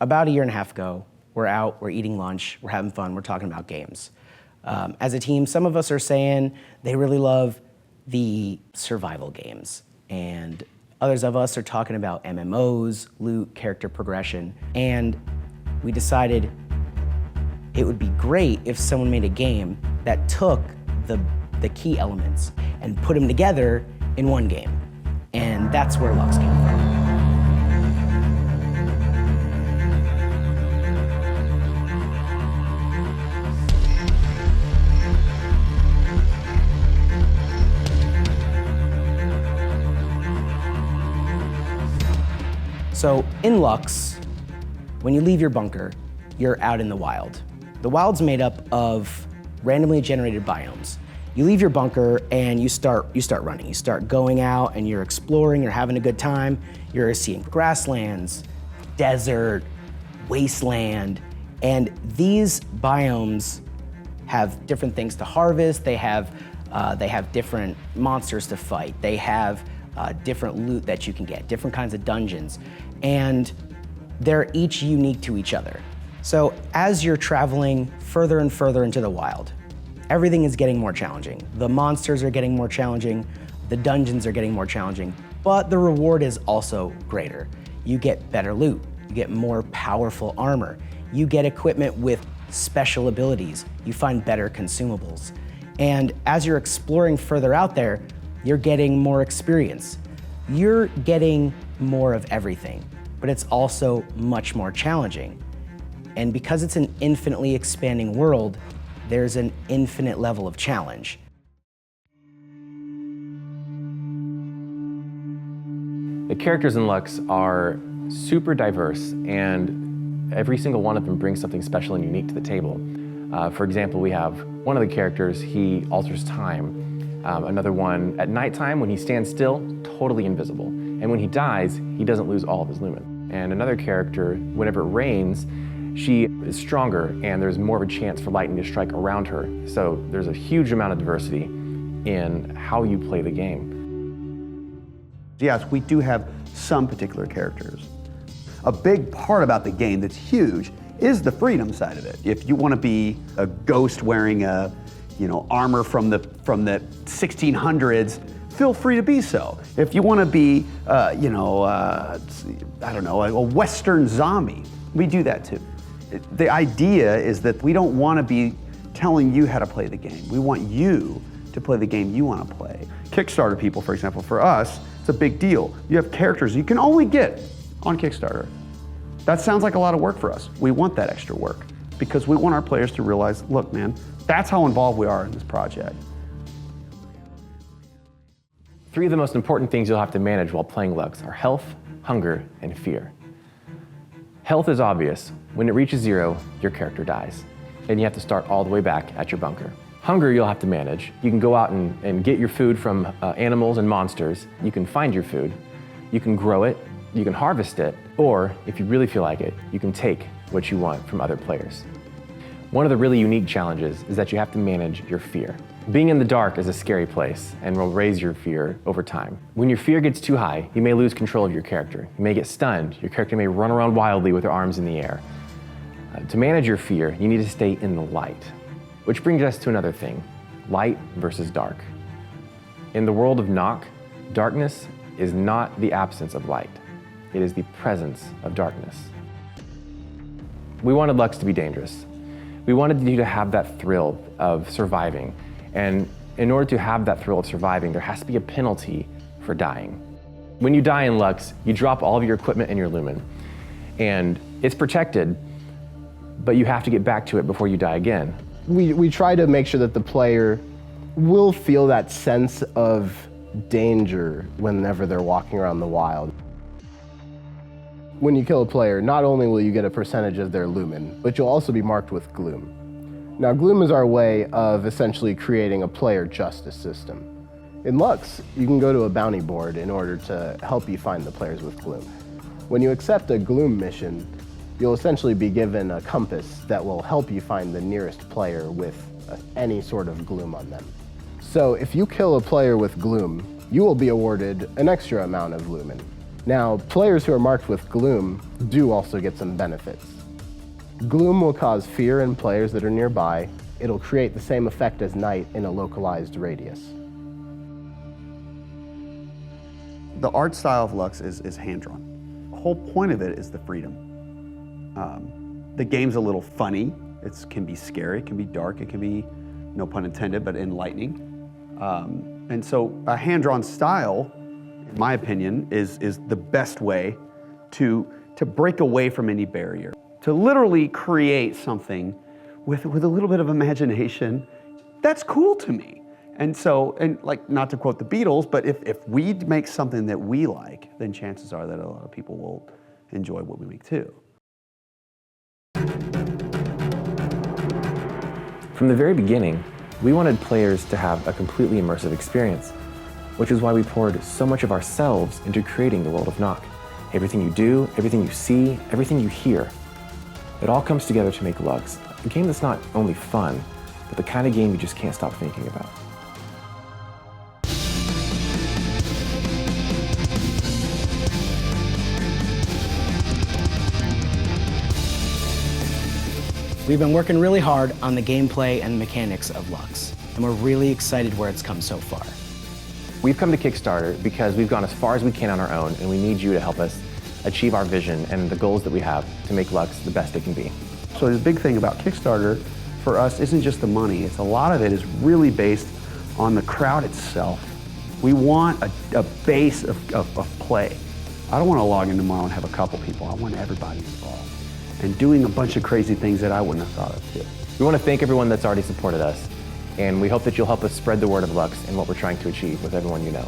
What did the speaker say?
About a year and a half ago, we're out, we're eating lunch, we're having fun, we're talking about games. As a team, some of us are saying they really love the survival games, and others of us are talking about MMOs, loot, character progression, and we decided it would be great if someone made a game that took the key elements and put them together in one game. And that's where Lux came from. So in Lux, when you leave your bunker, you're out in the wild. The wild's made up of randomly generated biomes. You leave your bunker and you start running. You start going out and you're exploring, you're having a good time. You're seeing grasslands, desert, wasteland, and these biomes have different things to harvest. They have different monsters to fight. They have different loot that you can get, different kinds of dungeons, and they're each unique to each other. So as you're traveling further and further into the wild, everything is getting more challenging. The monsters are getting more challenging, the dungeons are getting more challenging, but the reward is also greater. You get better loot, you get more powerful armor, you get equipment with special abilities, you find better consumables. And as you're exploring further out there, you're getting more experience. You're getting more of everything, but it's also much more challenging. And because it's an infinitely expanding world, there's an infinite level of challenge. The characters in Lux are super diverse, and every single one of them brings something special and unique to the table. For example, we have one of the characters, he alters time. Another one, at nighttime, when he stands still, totally invisible. And when he dies, he doesn't lose all of his lumen. And another character, whenever it rains, she is stronger and there's more of a chance for lightning to strike around her. So there's a huge amount of diversity in how you play the game. Yes, we do have some particular characters. A big part about the game that's huge is the freedom side of it. If you want to be a ghost wearing a armor from the 1600s, feel free to be so. If you want to be, I don't know, a Western zombie, we do that too. The idea is that we don't want to be telling you how to play the game. We want you to play the game you want to play. Kickstarter people, for example, for us, it's a big deal. You have characters you can only get on Kickstarter. That sounds like a lot of work for us. We want that extra work because we want our players to realize, look, man, that's how involved we are in this project. 3 of the most important things you'll have to manage while playing Lux are health, hunger, and fear. Health is obvious. When it reaches 0, your character dies, and you have to start all the way back at your bunker. Hunger you'll have to manage. You can go out and get your food from animals and monsters. You can find your food. You can grow it. You can harvest it. Or, if you really feel like it, you can take what you want from other players. One of the really unique challenges is that you have to manage your fear. Being in the dark is a scary place and will raise your fear over time. When your fear gets too high, you may lose control of your character. You may get stunned. Your character may run around wildly with their arms in the air. To manage your fear, you need to stay in the light. Which brings us to another thing, light versus dark. In the world of Noch, darkness is not the absence of light. It is the presence of darkness. We wanted Lux to be dangerous. We wanted you to have that thrill of surviving. And in order to have that thrill of surviving, there has to be a penalty for dying. When you die in Lux, you drop all of your equipment and your lumen. And it's protected, but you have to get back to it before you die again. We try to make sure that the player will feel that sense of danger whenever they're walking around the wild. When you kill a player, not only will you get a percentage of their lumen, but you'll also be marked with gloom. Now, gloom is our way of essentially creating a player justice system. In Lux, you can go to a bounty board in order to help you find the players with gloom. When you accept a gloom mission, you'll essentially be given a compass that will help you find the nearest player with any sort of gloom on them. So if you kill a player with gloom, you will be awarded an extra amount of lumen. Now, players who are marked with gloom do also get some benefits. Gloom will cause fear in players that are nearby. It'll create the same effect as night in a localized radius. The art style of Lux is hand-drawn. The whole point of it is the freedom. The game's a little funny. It can be scary, it can be dark, it can be, no pun intended, but enlightening. And so a hand-drawn style, in my opinion, is the best way to break away from any barrier. To literally create something with a little bit of imagination, that's cool to me. And so, and like, not to quote the Beatles, but if we make something that we like, then chances are that a lot of people will enjoy what we make too. From the very beginning, we wanted players to have a completely immersive experience, which is why we poured so much of ourselves into creating the world of Noch. Everything you do, everything you see, everything you hear, it all comes together to make Lux, a game that's not only fun, but the kind of game you just can't stop thinking about. We've been working really hard on the gameplay and mechanics of Lux, and we're really excited where it's come so far. We've come to Kickstarter because we've gone as far as we can on our own, and we need you to help us achieve our vision and the goals that we have to make Lux the best it can be. So the big thing about Kickstarter for us isn't just the money, it's a lot of it is really based on the crowd itself. We want a base of play. I don't want to log in tomorrow and have a couple people, I want everybody involved. And doing a bunch of crazy things that I wouldn't have thought of too. We want to thank everyone that's already supported us, and we hope that you'll help us spread the word of Lux and what we're trying to achieve with everyone you know.